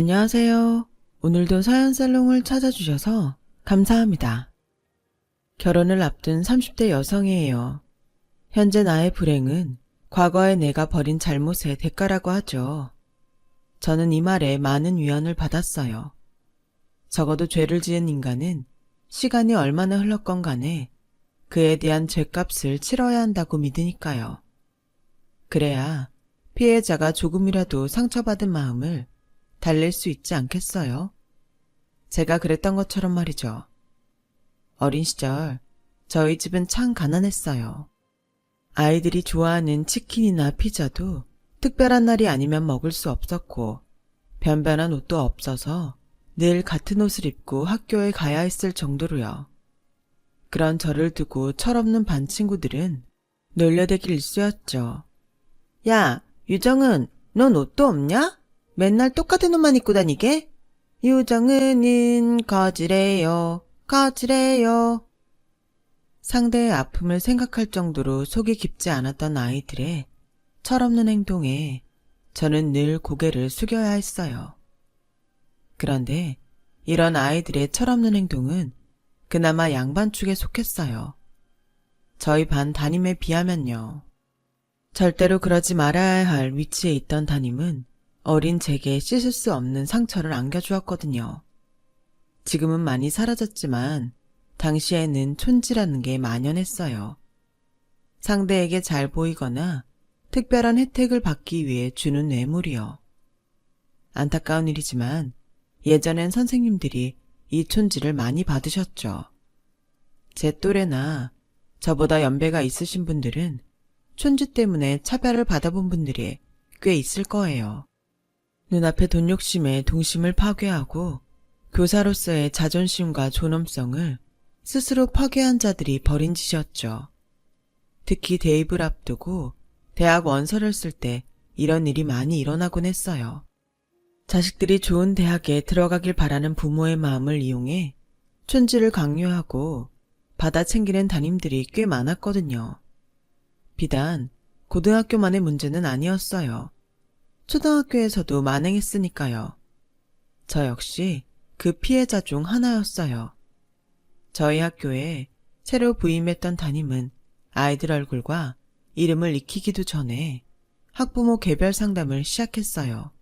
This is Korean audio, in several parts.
안녕하세요. 오늘도 사연살롱을 찾아주셔서 감사합니다. 결혼을 앞둔 30대 여성이에요. 현재 나의 불행은 과거에 내가 벌인 잘못의 대가라고 하죠. 저는 이 말에 많은 위안을 받았어요. 적어도 죄를 지은 인간은 시간이 얼마나 흘렀건 간에 그에 대한 죄값을 치러야 한다고 믿으니까요. 그래야 피해자가 조금이라도 상처받은 마음을 달랠 수 있지 않겠어요? 제가 그랬던 것처럼 말이죠. 어린 시절 저희 집은 참 가난했어요. 아이들이 좋아하는 치킨이나 피자도 특별한 날이 아니면 먹을 수 없었고 변변한 옷도 없어서 늘 같은 옷을 입고 학교에 가야 했을 정도로요. 그런 저를 두고 철없는 반 친구들은 놀려대기 일쑤였죠. 야, 유정은 넌 옷도 없냐? 맨날 똑같은 옷만 입고 다니게? 유정은은 거지래요. 거지래요. 상대의 아픔을 생각할 정도로 속이 깊지 않았던 아이들의 철없는 행동에 저는 늘 고개를 숙여야 했어요. 그런데 이런 아이들의 철없는 행동은 그나마 양반 축에 속했어요. 저희 반 담임에 비하면요. 절대로 그러지 말아야 할 위치에 있던 담임은 어린 제게 씻을 수 없는 상처를 안겨주었거든요. 지금은 많이 사라졌지만 당시에는 촌지라는 게 만연했어요. 상대에게 잘 보이거나 특별한 혜택을 받기 위해 주는 뇌물이요. 안타까운 일이지만 예전엔 선생님들이 이 촌지를 많이 받으셨죠. 제 또래나 저보다 연배가 있으신 분들은 촌지 때문에 차별을 받아본 분들이 꽤 있을 거예요. 눈앞의 돈 욕심에 동심을 파괴하고 교사로서의 자존심과 존엄성을 스스로 파괴한 자들이 벌인 짓이었죠. 특히 대입을 앞두고 대학 원서를 쓸 때 이런 일이 많이 일어나곤 했어요. 자식들이 좋은 대학에 들어가길 바라는 부모의 마음을 이용해 촌지를 강요하고 받아 챙기는 담임들이 꽤 많았거든요. 비단 고등학교만의 문제는 아니었어요. 초등학교에서도 만행했으니까요. 저 역시 그 피해자 중 하나였어요. 저희 학교에 새로 부임했던 담임은 아이들 얼굴과 이름을 익히기도 전에 학부모 개별 상담을 시작했어요.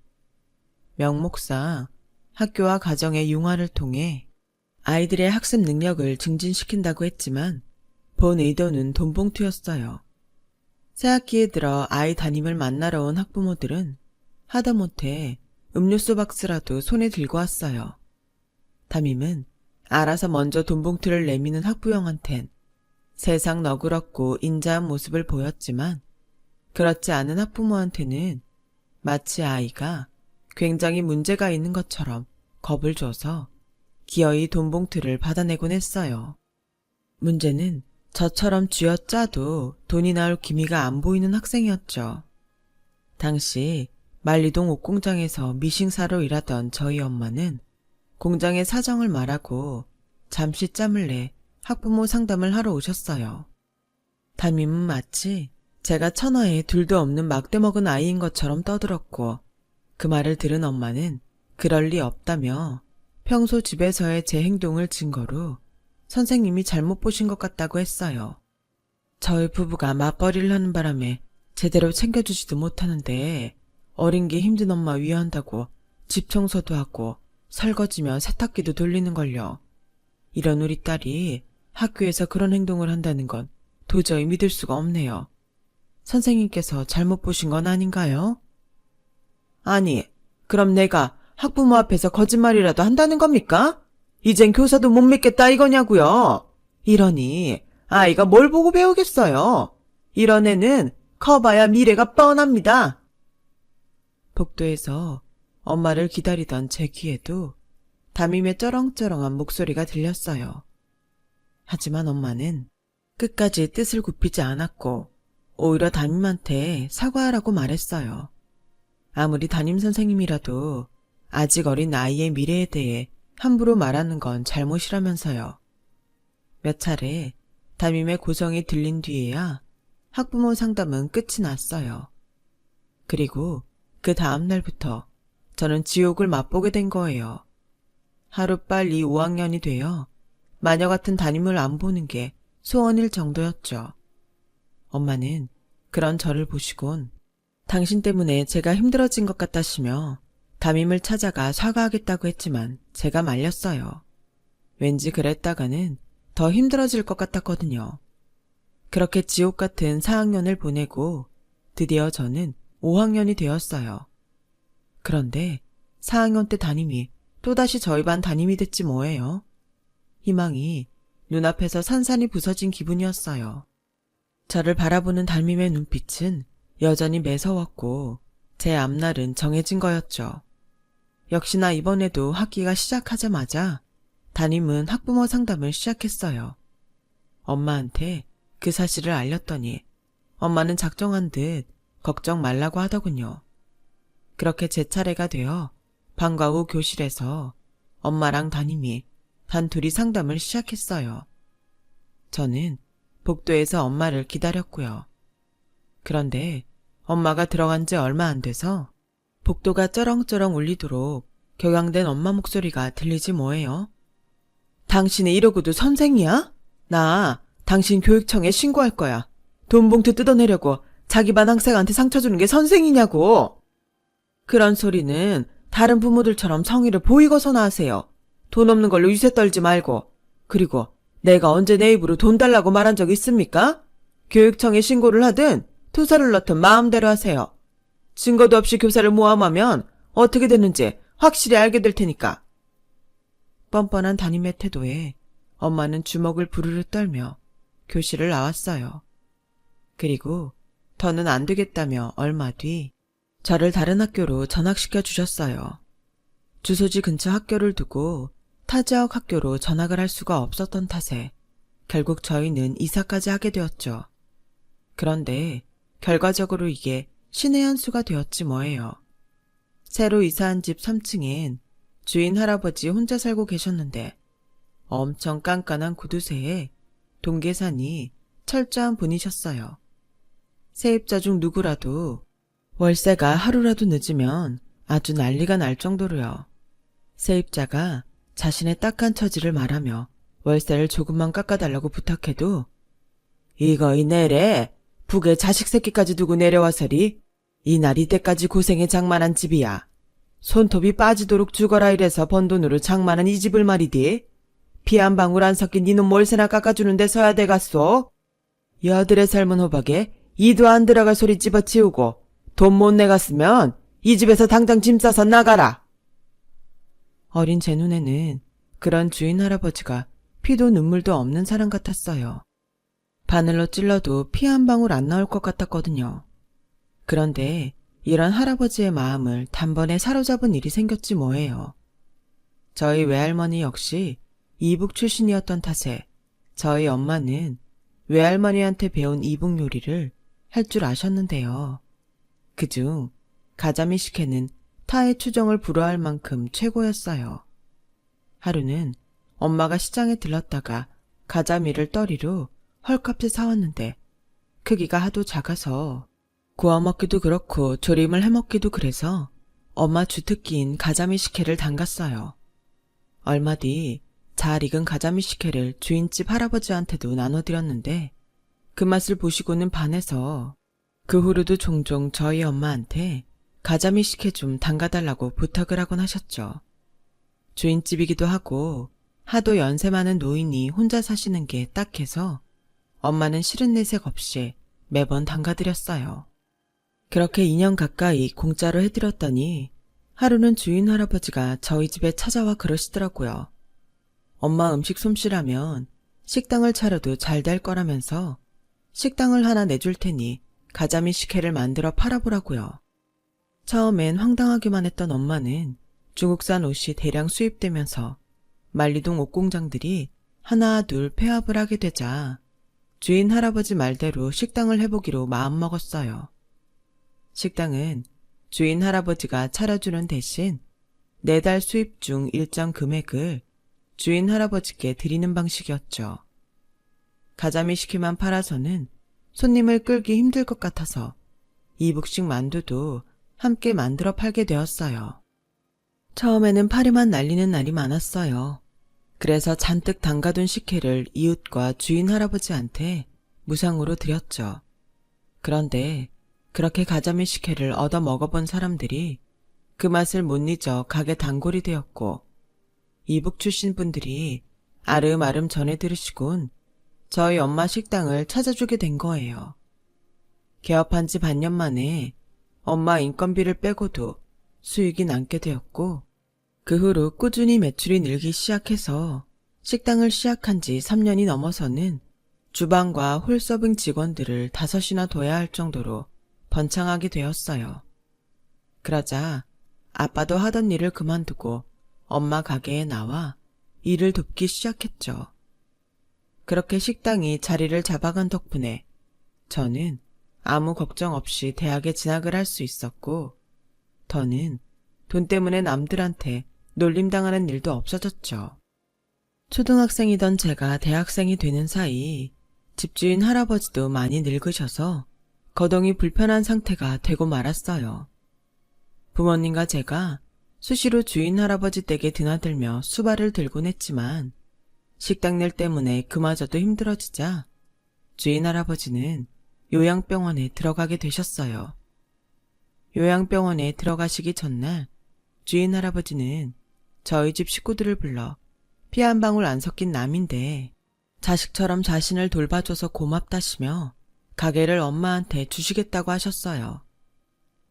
명목상 학교와 가정의 융화를 통해 아이들의 학습 능력을 증진시킨다고 했지만 본 의도는 돈봉투였어요. 새학기에 들어 아이 담임을 만나러 온 학부모들은 하다못해 음료수 박스라도 손에 들고 왔어요. 담임은 알아서 먼저 돈봉투를 내미는 학부형한텐 세상 너그럽고 인자한 모습을 보였지만 그렇지 않은 학부모한테는 마치 아이가 굉장히 문제가 있는 것처럼 겁을 줘서 기어이 돈봉투를 받아내곤 했어요. 문제는 저처럼 쥐어짜도 돈이 나올 기미가 안 보이는 학생이었죠. 당시 만리동 옷공장에서 미싱사로 일하던 저희 엄마는 공장의 사정을 말하고 잠시 짬을 내 학부모 상담을 하러 오셨어요. 담임은 마치 제가 천하에 둘도 없는 막대 먹은 아이인 것처럼 떠들었고 그 말을 들은 엄마는 그럴 리 없다며 평소 집에서의 제 행동을 증거로 선생님이 잘못 보신 것 같다고 했어요. 저희 부부가 맞벌이를 하는 바람에 제대로 챙겨주지도 못하는데 어린 게 힘든 엄마 위한다고 집 청소도 하고 설거지며 세탁기도 돌리는걸요. 이런 우리 딸이 학교에서 그런 행동을 한다는 건 도저히 믿을 수가 없네요. 선생님께서 잘못 보신 건 아닌가요? 아니, 그럼 내가 학부모 앞에서 거짓말이라도 한다는 겁니까? 이젠 교사도 못 믿겠다 이거냐고요. 이러니 아이가 뭘 보고 배우겠어요. 이런 애는 커봐야 미래가 뻔합니다. 복도에서 엄마를 기다리던 제 귀에도 담임의 쩌렁쩌렁한 목소리가 들렸어요. 하지만 엄마는 끝까지 뜻을 굽히지 않았고 오히려 담임한테 사과하라고 말했어요. 아무리 담임 선생님이라도 아직 어린 아이의 미래에 대해 함부로 말하는 건 잘못이라면서요. 몇 차례 담임의 고성이 들린 뒤에야 학부모 상담은 끝이 났어요. 그리고 그 다음 날부터 저는 지옥을 맛보게 된 거예요. 하루빨리 5학년이 되어 마녀 같은 담임을 안 보는 게 소원일 정도였죠. 엄마는 그런 저를 보시곤 당신 때문에 제가 힘들어진 것 같다시며 담임을 찾아가 사과하겠다고 했지만 제가 말렸어요. 왠지 그랬다가는 더 힘들어질 것 같았거든요. 그렇게 지옥 같은 4학년을 보내고 드디어 저는 5학년이 되었어요. 그런데 4학년 때 담임이 또다시 저희 반 담임이 됐지 뭐예요. 희망이 눈앞에서 산산이 부서진 기분이었어요. 저를 바라보는 담임의 눈빛은 여전히 매서웠고 제 앞날은 정해진 거였죠. 역시나 이번에도 학기가 시작하자마자 담임은 학부모 상담을 시작했어요. 엄마한테 그 사실을 알렸더니 엄마는 작정한 듯 걱정 말라고 하더군요. 그렇게 제 차례가 되어 방과 후 교실에서 엄마랑 담임이 단둘이 상담을 시작했어요. 저는 복도에서 엄마를 기다렸고요. 그런데 엄마가 들어간 지 얼마 안 돼서 복도가 쩌렁쩌렁 울리도록 격양된 엄마 목소리가 들리지 뭐예요. 당신이 이러고도 선생이야? 나 당신 교육청에 신고할 거야. 돈 봉투 뜯어내려고 자기 반 학생한테 상처 주는 게 선생이냐고. 그런 소리는 다른 부모들처럼 성의를 보이고서나 하세요. 돈 없는 걸로 유세 떨지 말고. 그리고 내가 언제 내 입으로 돈 달라고 말한 적 있습니까? 교육청에 신고를 하든 투서를 넣든 마음대로 하세요. 증거도 없이 교사를 모함하면 어떻게 되는지 확실히 알게 될 테니까. 뻔뻔한 담임의 태도에 엄마는 주먹을 부르르 떨며 교실을 나왔어요. 그리고 더는 안 되겠다며 얼마 뒤 저를 다른 학교로 전학시켜 주셨어요. 주소지 근처 학교를 두고 타 지역 학교로 전학을 할 수가 없었던 탓에 결국 저희는 이사까지 하게 되었죠. 그런데 결과적으로 이게 신의 한 수가 되었지 뭐예요. 새로 이사한 집 3층엔 주인 할아버지 혼자 살고 계셨는데 엄청 깐깐한 구두쇠에 동계산이 철저한 분이셨어요. 세입자 중 누구라도 월세가 하루라도 늦으면 아주 난리가 날 정도로요. 세입자가 자신의 딱한 처지를 말하며 월세를 조금만 깎아달라고 부탁해도 이거 이내래 북에 자식 새끼까지 두고 내려와서리 이날 이때까지 고생해 장만한 집이야. 손톱이 빠지도록 죽어라 이래서 번 돈으로 장만한 이 집을 말이디. 피 한 방울 안 섞인 니놈 월세나 깎아주는 데 서야 되겠소. 여들의 삶은 호박에 이도 안 들어갈 소리 집어치우고 돈 못 내갔으면 이 집에서 당장 짐 싸서 나가라. 어린 제 눈에는 그런 주인 할아버지가 피도 눈물도 없는 사람 같았어요. 바늘로 찔러도 피 한 방울 안 나올 것 같았거든요. 그런데 이런 할아버지의 마음을 단번에 사로잡은 일이 생겼지 뭐예요. 저희 외할머니 역시 이북 출신이었던 탓에 저희 엄마는 외할머니한테 배운 이북 요리를 할 줄 아셨는데요. 그중 가자미 식혜는 타의 추정을 불허할 만큼 최고였어요. 하루는 엄마가 시장에 들렀다가 가자미를 떠리로 헐값에 사왔는데 크기가 하도 작아서 구워 먹기도 그렇고 조림을 해먹기도 그래서 엄마 주특기인 가자미 식혜를 담갔어요. 얼마 뒤 잘 익은 가자미 식혜를 주인집 할아버지한테도 나눠드렸는데 그 맛을 보시고는 반해서 그 후로도 종종 저희 엄마한테 가자미 식혜 좀 담가달라고 부탁을 하곤 하셨죠. 주인집이기도 하고 하도 연세 많은 노인이 혼자 사시는 게 딱해서 엄마는 싫은 내색 없이 매번 담가드렸어요. 그렇게 2년 가까이 공짜로 해드렸더니 하루는 주인 할아버지가 저희 집에 찾아와 그러시더라고요. 엄마 음식 솜씨라면 식당을 차려도 잘 될 거라면서 식당을 하나 내줄 테니 가자미 식혜를 만들어 팔아보라고요. 처음엔 황당하기만 했던 엄마는 중국산 옷이 대량 수입되면서 만리동 옷공장들이 하나 둘 폐업을 하게 되자 주인 할아버지 말대로 식당을 해보기로 마음먹었어요. 식당은 주인 할아버지가 차려주는 대신 4달 수입 중 일정 금액을 주인 할아버지께 드리는 방식이었죠. 가자미 식혜만 팔아서는 손님을 끌기 힘들 것 같아서 이북식 만두도 함께 만들어 팔게 되었어요. 처음에는 파리만 날리는 날이 많았어요. 그래서 잔뜩 담가둔 식혜를 이웃과 주인 할아버지한테 무상으로 드렸죠. 그런데 그렇게 가자미 식혜를 얻어 먹어본 사람들이 그 맛을 못 잊어 가게 단골이 되었고, 이북 출신 분들이 아름아름 전해 들으시곤 저희 엄마 식당을 찾아주게 된 거예요. 개업한 지 반년 만에 엄마 인건비를 빼고도 수익이 남게 되었고, 그 후로 꾸준히 매출이 늘기 시작해서 식당을 시작한 지 3년이 넘어서는 주방과 홀서빙 직원들을 5이나 둬야 할 정도로 번창하게 되었어요. 그러자 아빠도 하던 일을 그만두고 엄마 가게에 나와 일을 돕기 시작했죠. 그렇게 식당이 자리를 잡아간 덕분에 저는 아무 걱정 없이 대학에 진학을 할 수 있었고, 더는 돈 때문에 남들한테 놀림당하는 일도 없어졌죠. 초등학생이던 제가 대학생이 되는 사이 집주인 할아버지도 많이 늙으셔서 거동이 불편한 상태가 되고 말았어요. 부모님과 제가 수시로 주인 할아버지 댁에 드나들며 수발을 들곤 했지만 식당 일 때문에 그마저도 힘들어지자 주인 할아버지는 요양병원에 들어가게 되셨어요. 요양병원에 들어가시기 전날 주인 할아버지는 저희 집 식구들을 불러 피 한 방울 안 섞인 남인데 자식처럼 자신을 돌봐줘서 고맙다시며 가게를 엄마한테 주시겠다고 하셨어요.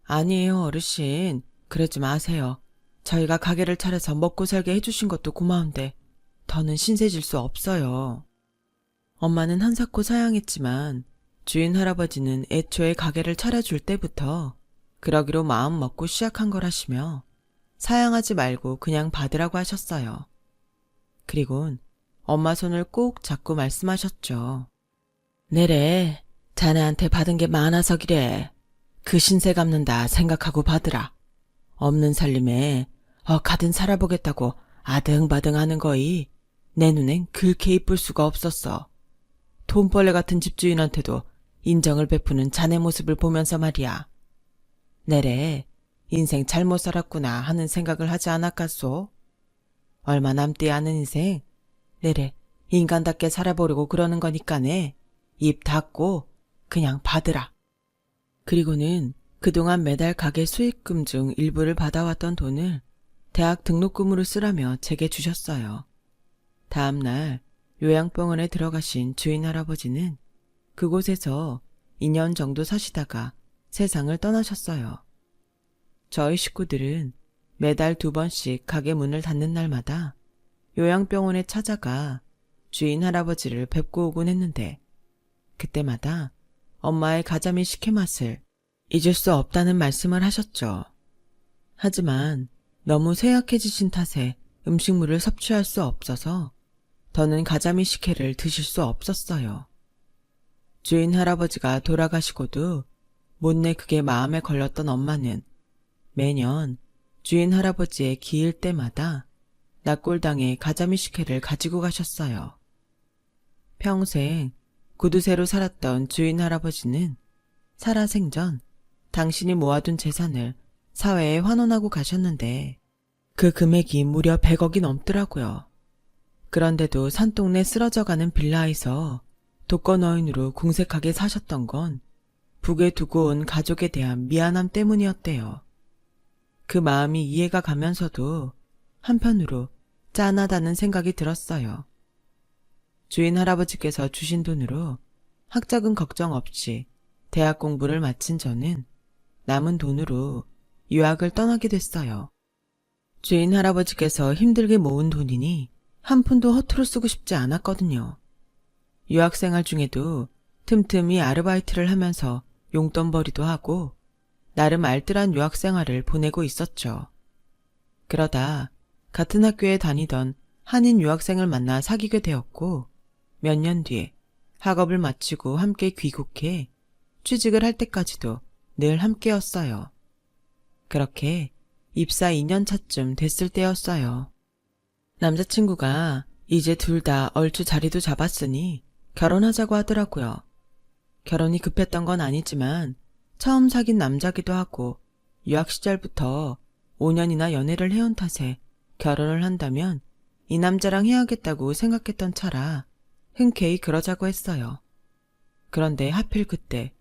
아니에요, 어르신. 그러지 마세요. 저희가 가게를 차려서 먹고 살게 해주신 것도 고마운데 더는 신세질 수 없어요. 엄마는 한사코 사양했지만 주인 할아버지는 애초에 가게를 차려줄 때부터 그러기로 마음 먹고 시작한 거라시며 사양하지 말고 그냥 받으라고 하셨어요. 그리곤 엄마 손을 꼭 잡고 말씀하셨죠. 내래, 자네한테 받은 게 많아서 기래. 그 신세 갚는다 생각하고 받으라. 없는 살림에 가든 살아보겠다고 아등바등 하는 거이 내 눈엔 그렇게 이쁠 수가 없었어. 돈벌레 같은 집주인한테도 인정을 베푸는 자네 모습을 보면서 말이야. 내래, 인생 잘못 살았구나 하는 생각을 하지 않았겠소? 얼마 남지 않은 인생, 내래 인간답게 살아보려고 그러는 거니까네. 입 닫고 그냥 받으라. 그리고는 그동안 매달 가게 수익금 중 일부를 받아왔던 돈을 대학 등록금으로 쓰라며 제게 주셨어요. 다음 날 요양병원에 들어가신 주인 할아버지는 그곳에서 2년 정도 사시다가 세상을 떠나셨어요. 저희 식구들은 매달 2번씩 가게 문을 닫는 날마다 요양병원에 찾아가 주인 할아버지를 뵙고 오곤 했는데, 그때마다 엄마의 가자미 식혜 맛을 잊을 수 없다는 말씀을 하셨죠. 하지만 너무 쇠약해지신 탓에 음식물을 섭취할 수 없어서 더는 가자미 식혜를 드실 수 없었어요. 주인 할아버지가 돌아가시고도 못내 그게 마음에 걸렸던 엄마는 매년 주인 할아버지의 기일 때마다 낙골당에 가자미 식혜를 가지고 가셨어요. 평생 구두쇠로 살았던 주인 할아버지는 살아생전 당신이 모아둔 재산을 사회에 환원하고 가셨는데 그 금액이 무려 100억이 넘더라고요. 그런데도 산동네 쓰러져가는 빌라에서 독거노인으로 궁색하게 사셨던 건 북에 두고 온 가족에 대한 미안함 때문이었대요. 그 마음이 이해가 가면서도 한편으로 짠하다는 생각이 들었어요. 주인 할아버지께서 주신 돈으로 학자금 걱정 없이 대학 공부를 마친 저는 남은 돈으로 유학을 떠나게 됐어요. 주인 할아버지께서 힘들게 모은 돈이니 한 푼도 허투루 쓰고 싶지 않았거든요. 유학생활 중에도 틈틈이 아르바이트를 하면서 용돈벌이도 하고 나름 알뜰한 유학생활을 보내고 있었죠. 그러다 같은 학교에 다니던 한인 유학생을 만나 사귀게 되었고, 몇 년 뒤에 학업을 마치고 함께 귀국해 취직을 할 때까지도 늘 함께였어요. 그렇게 입사 2년 차쯤 됐을 때였어요. 남자친구가 이제 둘 다 얼추 자리도 잡았으니 결혼하자고 하더라고요. 결혼이 급했던 건 아니지만 처음 사귄 남자기도 하고 유학 시절부터 5년이나 연애를 해온 탓에 결혼을 한다면 이 남자랑 해야겠다고 생각했던 차라 흔쾌히 그러자고 했어요. 그런데 하필 그때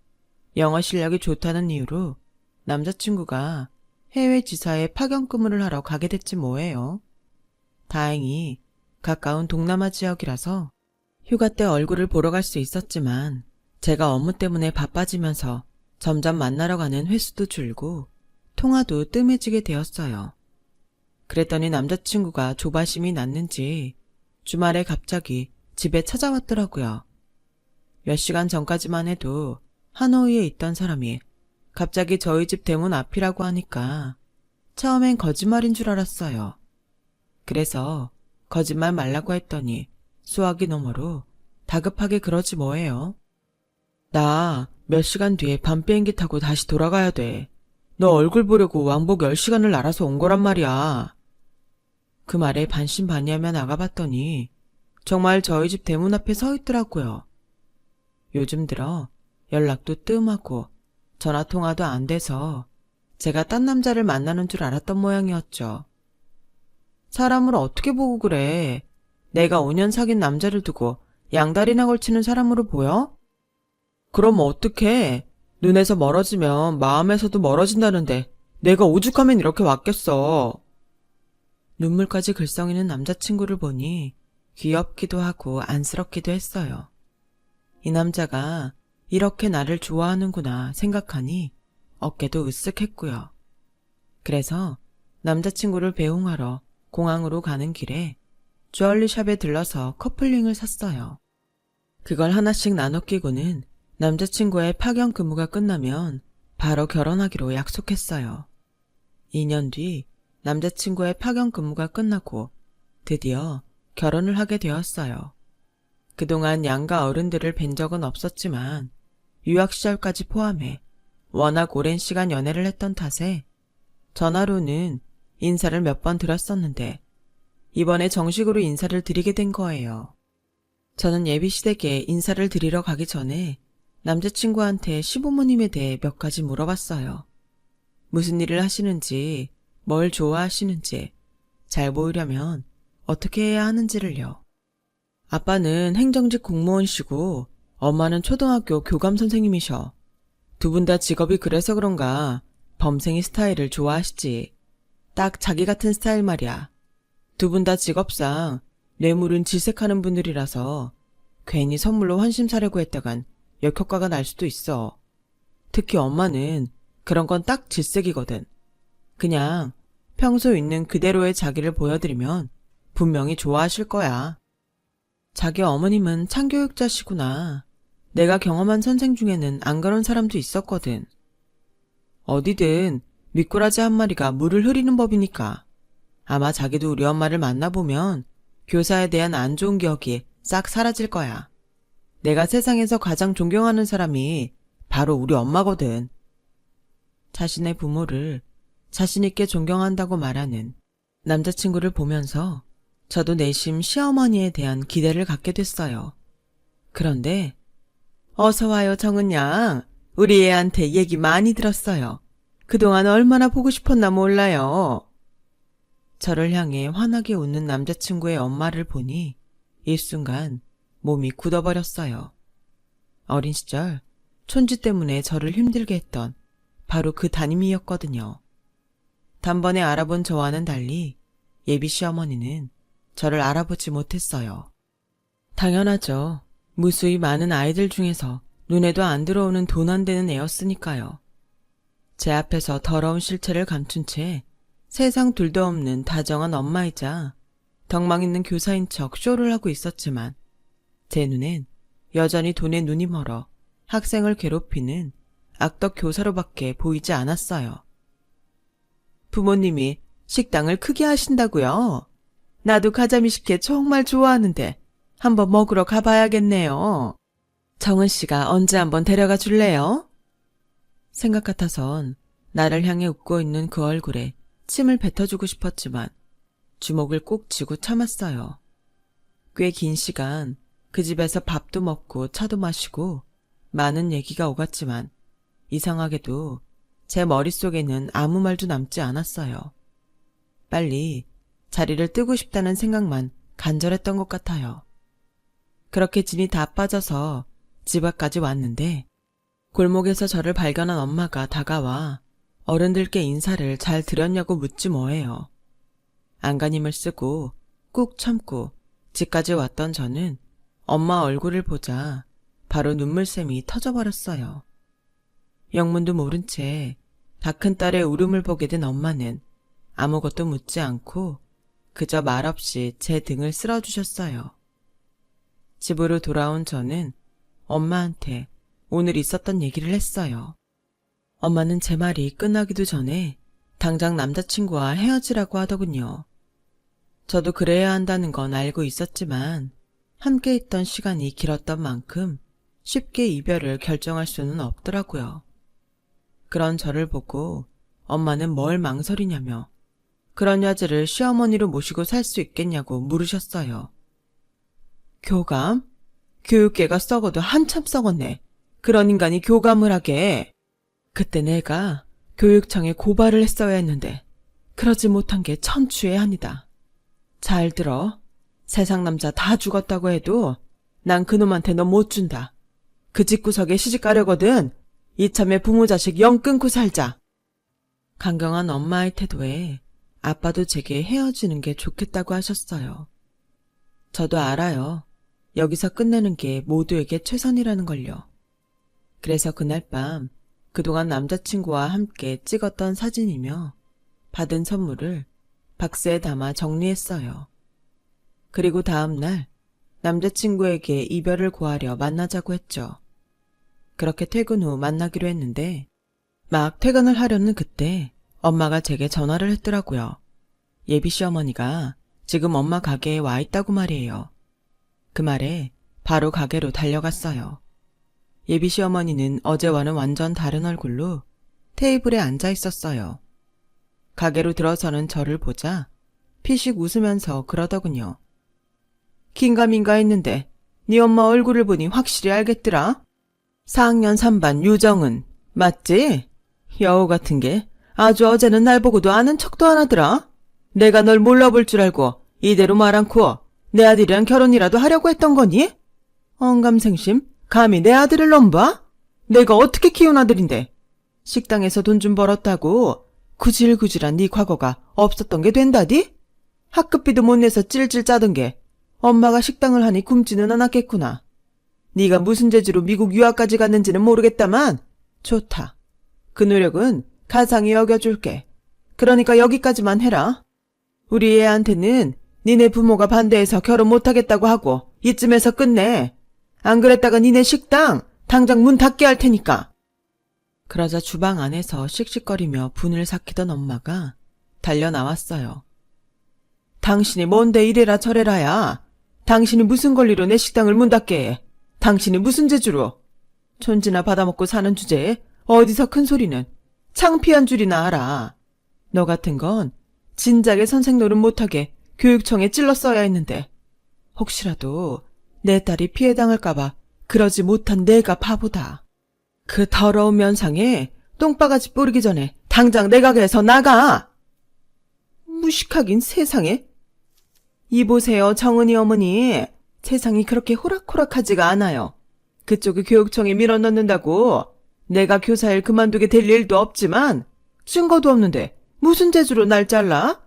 영어 실력이 좋다는 이유로 남자친구가 해외 지사에 파견 근무를 하러 가게 됐지 뭐예요. 다행히 가까운 동남아 지역이라서 휴가 때 얼굴을 보러 갈 수 있었지만 제가 업무 때문에 바빠지면서 점점 만나러 가는 횟수도 줄고 통화도 뜸해지게 되었어요. 그랬더니 남자친구가 조바심이 났는지 주말에 갑자기 집에 찾아왔더라고요. 몇 시간 전까지만 해도 하노이에 있던 사람이 갑자기 저희 집 대문 앞이라고 하니까 처음엔 거짓말인 줄 알았어요. 그래서 거짓말 말라고 했더니 수화기 너머로 다급하게 그러지 뭐예요. 나 몇 시간 뒤에 밤 비행기 타고 다시 돌아가야 돼. 너 얼굴 보려고 왕복 10시간을 날아서 온 거란 말이야. 그 말에 반신반의하며 나가봤더니 정말 저희 집 대문 앞에 서 있더라고요. 요즘 들어 연락도 뜸하고 전화통화도 안 돼서 제가 딴 남자를 만나는 줄 알았던 모양이었죠. 사람을 어떻게 보고 그래? 내가 5년 사귄 남자를 두고 양다리나 걸치는 사람으로 보여? 그럼 어떡해? 눈에서 멀어지면 마음에서도 멀어진다는데 내가 오죽하면 이렇게 왔겠어. 눈물까지 글썽이는 남자친구를 보니 귀엽기도 하고 안쓰럽기도 했어요. 이 남자가 이렇게 나를 좋아하는구나 생각하니 어깨도 으쓱했고요. 그래서 남자친구를 배웅하러 공항으로 가는 길에 주얼리샵에 들러서 커플링을 샀어요. 그걸 하나씩 나눠 끼고는 남자친구의 파견 근무가 끝나면 바로 결혼하기로 약속했어요. 2년 뒤 남자친구의 파견 근무가 끝나고 드디어 결혼을 하게 되었어요. 그동안 양가 어른들을 뵌 적은 없었지만 유학 시절까지 포함해 워낙 오랜 시간 연애를 했던 탓에 전화로는 인사를 몇 번 드렸었는데 이번에 정식으로 인사를 드리게 된 거예요. 저는 예비시댁에 인사를 드리러 가기 전에 남자친구한테 시부모님에 대해 몇 가지 물어봤어요. 무슨 일을 하시는지, 뭘 좋아하시는지, 잘 보이려면 어떻게 해야 하는지를요. 아빠는 행정직 공무원이시고 엄마는 초등학교 교감 선생님이셔. 두 분 다 직업이 그래서 그런가 범생이 스타일을 좋아하시지. 딱 자기 같은 스타일 말이야. 두 분 다 직업상 뇌물은 질색하는 분들이라서 괜히 선물로 환심 사려고 했다간 역효과가 날 수도 있어. 특히 엄마는 그런 건 딱 질색이거든. 그냥 평소 있는 그대로의 자기를 보여드리면 분명히 좋아하실 거야. 자기 어머님은 참교육자시구나. 내가 경험한 선생 중에는 안 그런 사람도 있었거든. 어디든 미꾸라지 한 마리가 물을 흐리는 법이니까. 아마 자기도 우리 엄마를 만나보면 교사에 대한 안 좋은 기억이 싹 사라질 거야. 내가 세상에서 가장 존경하는 사람이 바로 우리 엄마거든. 자신의 부모를 자신있게 존경한다고 말하는 남자친구를 보면서 저도 내심 시어머니에 대한 기대를 갖게 됐어요. 그런데 어서 와요 정은 양. 우리 애한테 얘기 많이 들었어요. 그동안 얼마나 보고 싶었나 몰라요. 저를 향해 환하게 웃는 남자친구의 엄마를 보니 일순간 몸이 굳어버렸어요. 어린 시절 촌지 때문에 저를 힘들게 했던 바로 그 담임이었거든요. 단번에 알아본 저와는 달리 예비 시어머니는 저를 알아보지 못했어요. 당연하죠. 무수히 많은 아이들 중에서 눈에도 안 들어오는 돈 안 되는 애였으니까요. 제 앞에서 더러운 실체를 감춘 채 세상 둘도 없는 다정한 엄마이자 덕망 있는 교사인 척 쇼를 하고 있었지만 제 눈엔 여전히 돈에 눈이 멀어 학생을 괴롭히는 악덕 교사로밖에 보이지 않았어요. 부모님이 식당을 크게 하신다고요? 나도 가자미 식혜 정말 좋아하는데 한번 먹으러 가봐야겠네요. 정은 씨가 언제 한번 데려가 줄래요? 생각 같아선 나를 향해 웃고 있는 그 얼굴에 침을 뱉어주고 싶었지만 주먹을 꼭 쥐고 참았어요. 꽤 긴 시간 그 집에서 밥도 먹고 차도 마시고 많은 얘기가 오갔지만 이상하게도 제 머릿속에는 아무 말도 남지 않았어요. 빨리 자리를 뜨고 싶다는 생각만 간절했던 것 같아요. 그렇게 진이 다 빠져서 집 앞까지 왔는데 골목에서 저를 발견한 엄마가 다가와 어른들께 인사를 잘 드렸냐고 묻지 뭐해요. 안간힘을 쓰고 꾹 참고 집까지 왔던 저는 엄마 얼굴을 보자 바로 눈물샘이 터져버렸어요. 영문도 모른 채 다 큰 딸의 울음을 보게 된 엄마는 아무것도 묻지 않고 그저 말없이 제 등을 쓸어주셨어요. 집으로 돌아온 저는 엄마한테 오늘 있었던 얘기를 했어요. 엄마는 제 말이 끝나기도 전에 당장 남자친구와 헤어지라고 하더군요. 저도 그래야 한다는 건 알고 있었지만 함께 있던 시간이 길었던 만큼 쉽게 이별을 결정할 수는 없더라고요. 그런 저를 보고 엄마는 뭘 망설이냐며 그런 여자를 시어머니로 모시고 살 수 있겠냐고 물으셨어요. 교감? 교육계가 썩어도 한참 썩었네. 그런 인간이 교감을 하게. 그때 내가 교육청에 고발을 했어야 했는데 그러지 못한 게 천추의 한이다. 잘 들어. 세상 남자 다 죽었다고 해도 난 그놈한테 너 못 준다. 그 집구석에 시집 가려거든. 이참에 부모 자식 영 끊고 살자. 강경한 엄마의 태도에 아빠도 제게 헤어지는 게 좋겠다고 하셨어요. 저도 알아요. 여기서 끝내는 게 모두에게 최선이라는 걸요. 그래서 그날 밤 그동안 남자친구와 함께 찍었던 사진이며 받은 선물을 박스에 담아 정리했어요. 그리고 다음 날 남자친구에게 이별을 고하려 만나자고 했죠. 그렇게 퇴근 후 만나기로 했는데 막 퇴근을 하려는 그때 엄마가 제게 전화를 했더라고요. 예비 시어머니가 지금 엄마 가게에 와 있다고 말이에요. 그 말에 바로 가게로 달려갔어요. 예비 시어머니는 어제와는 완전 다른 얼굴로 테이블에 앉아 있었어요. 가게로 들어서는 저를 보자 피식 웃으면서 그러더군요. 긴가민가 했는데 네 엄마 얼굴을 보니 확실히 알겠더라. 4학년 3반 유정은 맞지? 여우 같은 게 아주 어제는 날 보고도 아는 척도 안 하더라. 내가 널 몰라볼 줄 알고 이대로 말 않고 내 아들이랑 결혼이라도 하려고 했던 거니? 언감생심 감히 내 아들을 넘봐? 내가 어떻게 키운 아들인데 식당에서 돈 좀 벌었다고 구질구질한 네 과거가 없었던 게 된다디? 학급비도 못 내서 찔찔 짜던 게 엄마가 식당을 하니 굶지는 않았겠구나. 네가 무슨 재주로 미국 유학까지 갔는지는 모르겠다만 좋다. 그 노력은 가상히 여겨줄게. 그러니까 여기까지만 해라. 우리 애한테는 니네 부모가 반대해서 결혼 못하겠다고 하고 이쯤에서 끝내. 안 그랬다가 니네 식당 당장 문 닫게 할 테니까. 그러자 주방 안에서 씩씩거리며 분을 삭히던 엄마가 달려 나왔어요. 당신이 뭔데 이래라 저래라야. 당신이 무슨 권리로 내 식당을 문 닫게 해. 당신이 무슨 재주로. 촌지나 받아먹고 사는 주제에 어디서 큰 소리는. 창피한 줄이나 알아. 너 같은 건 진작에 선생 노릇 못하게 교육청에 찔렀어야 했는데 혹시라도 내 딸이 피해당할까봐 그러지 못한 내가 바보다. 그 더러운 면상에 똥바가지 뿌리기 전에 당장 내 가게에서 나가. 무식하긴 세상에. 이 보세요 정은이 어머니. 세상이 그렇게 호락호락하지가 않아요. 그쪽이 교육청에 밀어넣는다고 내가 교사일 그만두게 될 일도 없지만 증거도 없는데 무슨 재주로 날 잘라?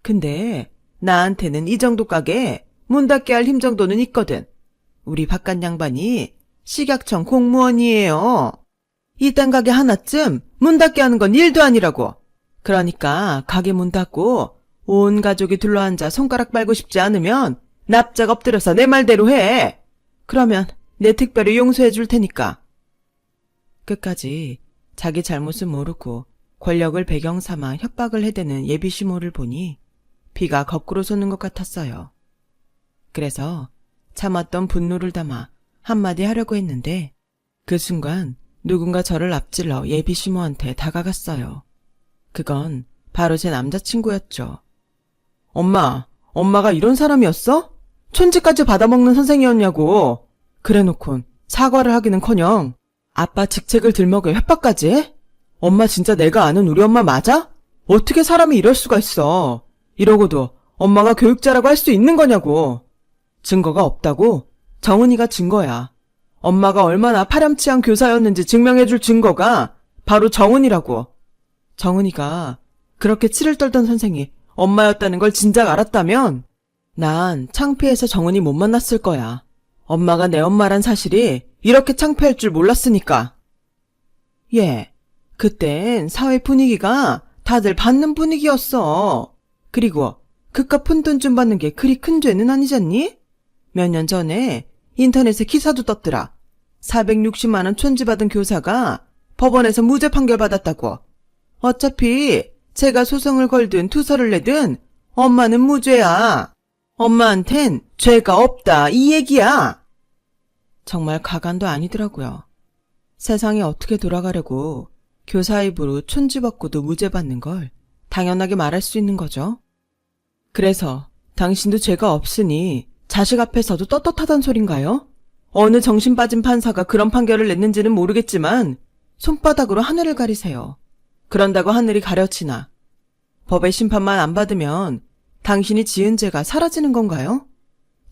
근데 나한테는 이 정도 가게 문 닫게 할 힘 정도는 있거든. 우리 바깥 양반이 식약청 공무원이에요. 이딴 가게 하나쯤 문 닫게 하는 건 일도 아니라고. 그러니까 가게 문 닫고 온 가족이 둘러앉아 손가락 빨고 싶지 않으면 납작 엎드려서 내 말대로 해. 그러면 내 특별히 용서해 줄 테니까. 끝까지 자기 잘못은 모르고 권력을 배경 삼아 협박을 해대는 예비 시모를 보니 피가 거꾸로 솟는 것 같았어요. 그래서 참았던 분노를 담아 한마디 하려고 했는데 그 순간 누군가 저를 앞질러 예비 시모한테 다가갔어요. 그건 바로 제 남자친구였죠. 엄마가 이런 사람이었어? 촌지까지 받아먹는 선생이었냐고. 그래놓곤 사과를 하기는커녕 아빠 직책을 들먹여 협박까지 해? 엄마 진짜 내가 아는 우리 엄마 맞아? 어떻게 사람이 이럴 수가 있어. 이러고도 엄마가 교육자라고 할 수 있는 거냐고. 증거가 없다고? 정은이가 증거야. 엄마가 얼마나 파렴치한 교사였는지 증명해줄 증거가 바로 정은이라고. 정은이가 그렇게 치를 떨던 선생이 엄마였다는 걸 진작 알았다면 난 창피해서 정은이 못 만났을 거야. 엄마가 내 엄마란 사실이 이렇게 창피할 줄 몰랐으니까. 예, 그땐 사회 분위기가 다들 받는 분위기였어. 그리고 그깟 푼돈 좀 받는 게 그리 큰 죄는 아니잖니? 몇 년 전에 인터넷에 기사도 떴더라. 460만 원 촌지 받은 교사가 법원에서 무죄 판결 받았다고. 어차피 제가 소송을 걸든 투서를 내든 엄마는 무죄야. 엄마한텐 죄가 없다 이 얘기야. 정말 가관도 아니더라고요. 세상이 어떻게 돌아가려고 교사 입으로 촌지 받고도 무죄 받는 걸 당연하게 말할 수 있는 거죠. 그래서 당신도 죄가 없으니 자식 앞에서도 떳떳하단 소린가요? 어느 정신 빠진 판사가 그런 판결을 냈는지는 모르겠지만 손바닥으로 하늘을 가리세요. 그런다고 하늘이 가려지나 법의 심판만 안 받으면 당신이 지은 죄가 사라지는 건가요?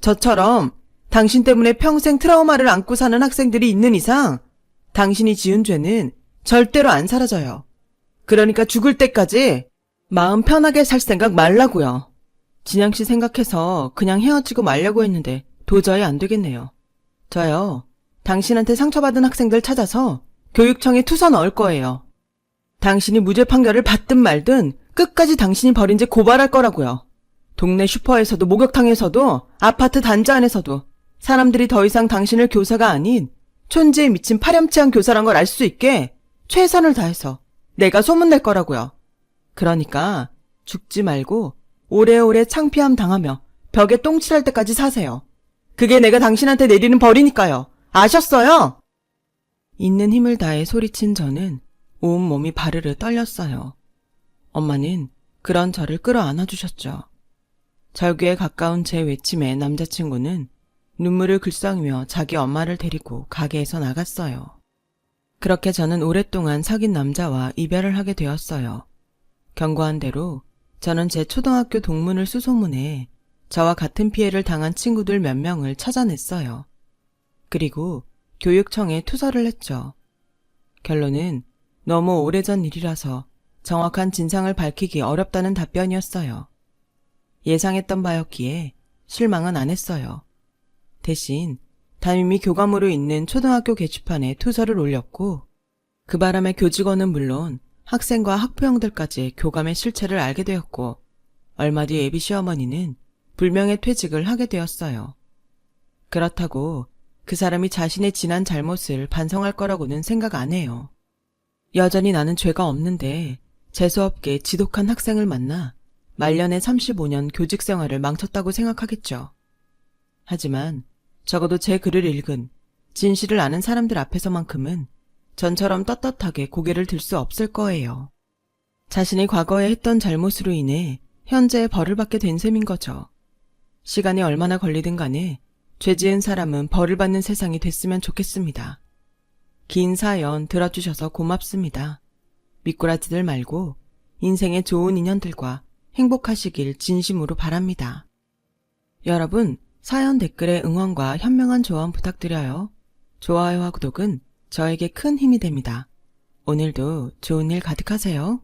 저처럼 당신 때문에 평생 트라우마를 안고 사는 학생들이 있는 이상 당신이 지은 죄는 절대로 안 사라져요. 그러니까 죽을 때까지 마음 편하게 살 생각 말라고요. 진양씨 생각해서 그냥 헤어지고 말려고 했는데 도저히 안 되겠네요. 저요, 당신한테 상처받은 학생들 찾아서 교육청에 투서 넣을 거예요. 당신이 무죄 판결을 받든 말든 끝까지 당신이 벌인 죄 고발할 거라고요. 동네 슈퍼에서도 목욕탕에서도 아파트 단지 안에서도 사람들이 더 이상 당신을 교사가 아닌 촌지에 미친 파렴치한 교사란 걸 알 수 있게 최선을 다해서 내가 소문낼 거라고요. 그러니까 죽지 말고 오래오래 창피함 당하며 벽에 똥칠할 때까지 사세요. 그게 내가 당신한테 내리는 벌이니까요. 아셨어요? 있는 힘을 다해 소리친 저는 온몸이 바르르 떨렸어요. 엄마는 그런 저를 끌어안아 주셨죠. 절규에 가까운 제 외침에 남자친구는 눈물을 글썽이며 자기 엄마를 데리고 가게에서 나갔어요. 그렇게 저는 오랫동안 사귄 남자와 이별을 하게 되었어요. 경고한 대로 저는 제 초등학교 동문을 수소문해 저와 같은 피해를 당한 친구들 몇 명을 찾아냈어요. 그리고 교육청에 투서를 했죠. 결론은 너무 오래전 일이라서 정확한 진상을 밝히기 어렵다는 답변이었어요. 예상했던 바였기에 실망은 안 했어요. 대신 담임이 교감으로 있는 초등학교 게시판에 투서를 올렸고 그 바람에 교직원은 물론 학생과 학부형들까지 교감의 실체를 알게 되었고 얼마 뒤 예비 시어머니는 불명예 퇴직을 하게 되었어요. 그렇다고 그 사람이 자신의 지난 잘못을 반성할 거라고는 생각 안 해요. 여전히 나는 죄가 없는데 재수없게 지독한 학생을 만나 말년의 35년 교직 생활을 망쳤다고 생각하겠죠. 하지만 적어도 제 글을 읽은 진실을 아는 사람들 앞에서만큼은 전처럼 떳떳하게 고개를 들 수 없을 거예요. 자신이 과거에 했던 잘못으로 인해 현재의 벌을 받게 된 셈인 거죠. 시간이 얼마나 걸리든 간에 죄 지은 사람은 벌을 받는 세상이 됐으면 좋겠습니다. 긴 사연 들어주셔서 고맙습니다. 미꾸라지들 말고 인생의 좋은 인연들과 행복하시길 진심으로 바랍니다. 여러분, 사연 댓글에 응원과 현명한 조언 부탁드려요. 좋아요와 구독은 저에게 큰 힘이 됩니다. 오늘도 좋은 일 가득하세요.